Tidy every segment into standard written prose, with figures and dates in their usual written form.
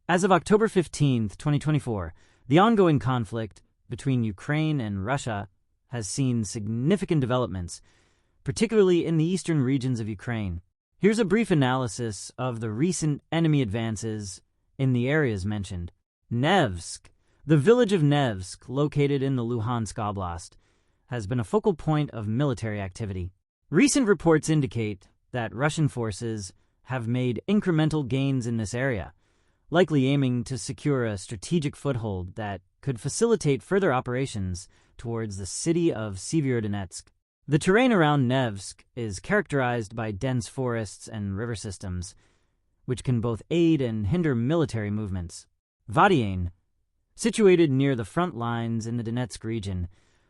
As of October 15, 2024, the ongoing conflict between Ukraine and Russia has seen significant developments, particularly in the eastern regions of Ukraine. Here's a brief analysis of the recent enemy advances in the areas mentioned. Nevske. The village of Nevske, located in the Luhansk Oblast, has been a focal point of military activity. Recent reports indicate that Russian forces have made incremental gains in this area, likely aiming to secure a strategic foothold that could facilitate further operations towards the city of Donetsk. The terrain around Nevske is characterized by dense forests and river systems, which can both aid and hinder military movements. Vodyane. Situated near the front lines in the Donetsk region,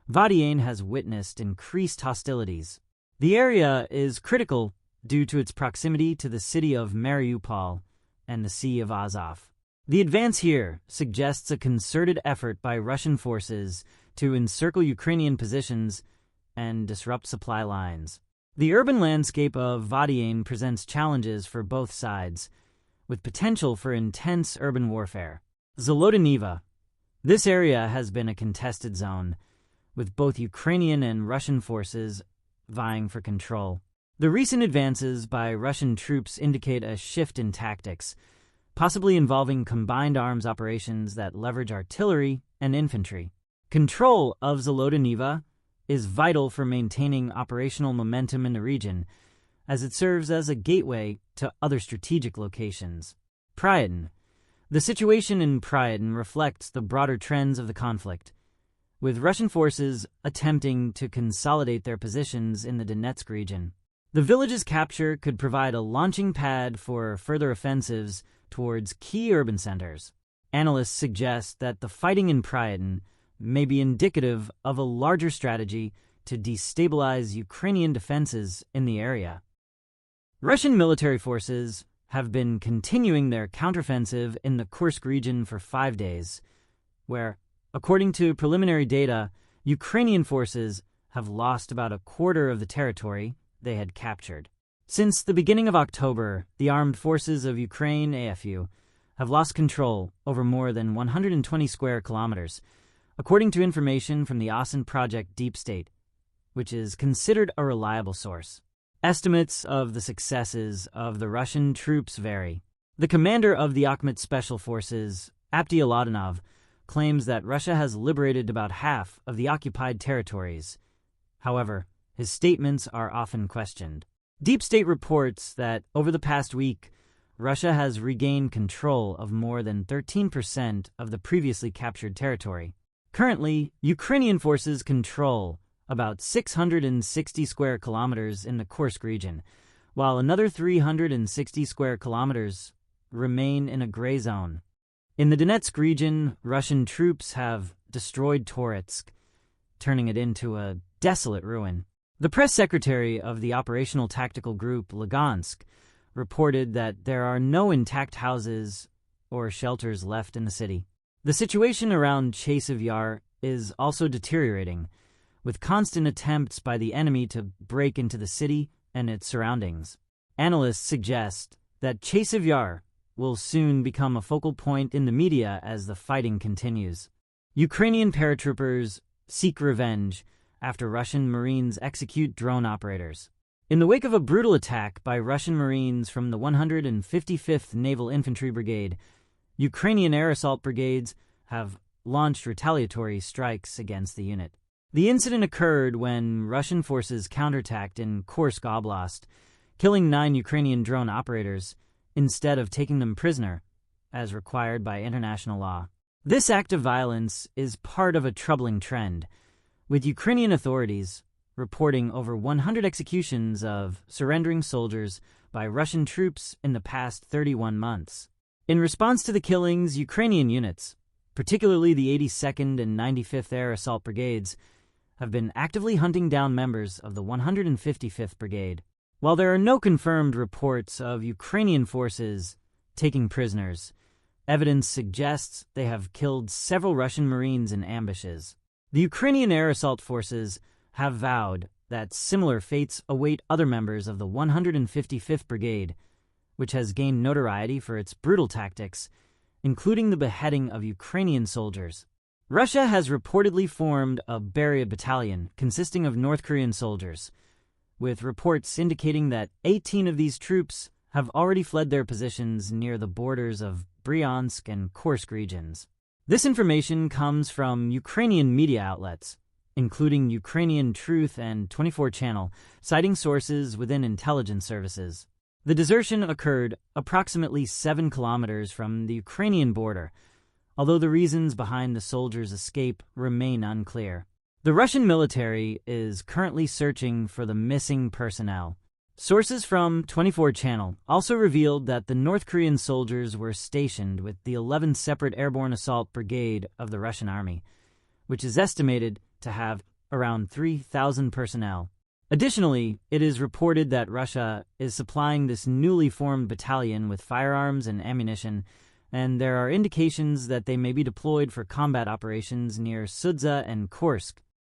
Vodyane has witnessed increased hostilities. The area is critical due to its proximity to the city of Mariupol and the Sea of Azov. The advance here suggests a concerted effort by Russian forces to encircle Ukrainian positions and disrupt supply lines. The urban landscape of Vodyane presents challenges for both sides, with potential for intense urban warfare. Zolota Niva. This area has been a contested zone, with both Ukrainian and Russian forces vying for control. The recent advances by Russian troops indicate a shift in tactics, possibly involving combined arms operations that leverage artillery and infantry. Control of Zolota Niva is vital for maintaining operational momentum in the region, as it serves as a gateway to other strategic locations. Pryiutne. The situation in Pryiutne reflects the broader trends of the conflict, with Russian forces attempting to consolidate their positions in the Donetsk region. The village's capture could provide a launching pad for further offensives towards key urban centers. Analysts suggest that the fighting in Pryiutne may be indicative of a larger strategy to destabilize Ukrainian defenses in the area. Russian military forces have been continuing their counteroffensive in the Kursk region for 5 days, where, according to preliminary data, Ukrainian forces have lost about a quarter of the territory they had captured. Since the beginning of October, the armed forces of Ukraine AFU have lost control over more than 120 square kilometers, according to information from the Osin Project Deep State, which is considered a reliable source. Estimates of the successes of the Russian troops vary. The commander of the Akhmet Special Forces, Zolota, claims that Russia has liberated about half of the occupied territories. However, his statements are often questioned. Deep State reports that over the past week, Russia has regained control of more than 13% of the previously captured territory. Currently, Ukrainian forces control about 660 square kilometers in the Kursk region, while another 360 square kilometers remain in a gray zone. In the Donetsk region, Russian troops have destroyed Toretsk, turning it into a desolate ruin. The press secretary of the operational tactical group Luhansk reported that there are no intact houses or shelters left in the city. The situation around Chasiv Yar is also deteriorating, with constant attempts by the enemy to break into the city and its surroundings. Analysts suggest that Chasiv Yar will soon become a focal point in the media as the fighting continues. Ukrainian paratroopers seek revenge after Russian Marines execute drone operators. In the wake of a brutal attack by Russian Marines from the 155th Naval Infantry Brigade, Ukrainian air assault brigades have launched retaliatory strikes against the unit. The incident occurred when Russian forces counterattacked in Kursk Oblast, killing 9 Ukrainian drone operators instead of taking them prisoner, as required by international law. This act of violence is part of a troubling trend, with Ukrainian authorities reporting over 100 executions of surrendering soldiers by Russian troops in the past 31 months. In response to the killings, Ukrainian units, particularly the 82nd and 95th Air Assault Brigades, have been actively hunting down members of the 155th Brigade. While there are no confirmed reports of Ukrainian forces taking prisoners, evidence suggests they have killed several Russian Marines in ambushes. The Ukrainian air assault forces have vowed that similar fates await other members of the 155th Brigade, which has gained notoriety for its brutal tactics, including the beheading of Ukrainian soldiers. Russia has reportedly formed a Beria battalion consisting of North Korean soldiers, with reports indicating that 18 of these troops have already fled their positions near the borders of Bryansk and Kursk regions. This information comes from Ukrainian media outlets, including Ukrainian Truth and 24 Channel, citing sources within intelligence services. The desertion occurred approximately 7 kilometers from the Ukrainian border, although the reasons behind the soldiers' escape remain unclear. The Russian military is currently searching for the missing personnel. Sources from 24 Channel also revealed that the North Korean soldiers were stationed with the 11th Separate Airborne Assault Brigade of the Russian Army, which is estimated to have around 3,000 personnel. Additionally, it is reported that Russia is supplying this newly formed battalion with firearms and ammunition, and there are indications that they may be deployed for combat operations near Sudza and Kursk,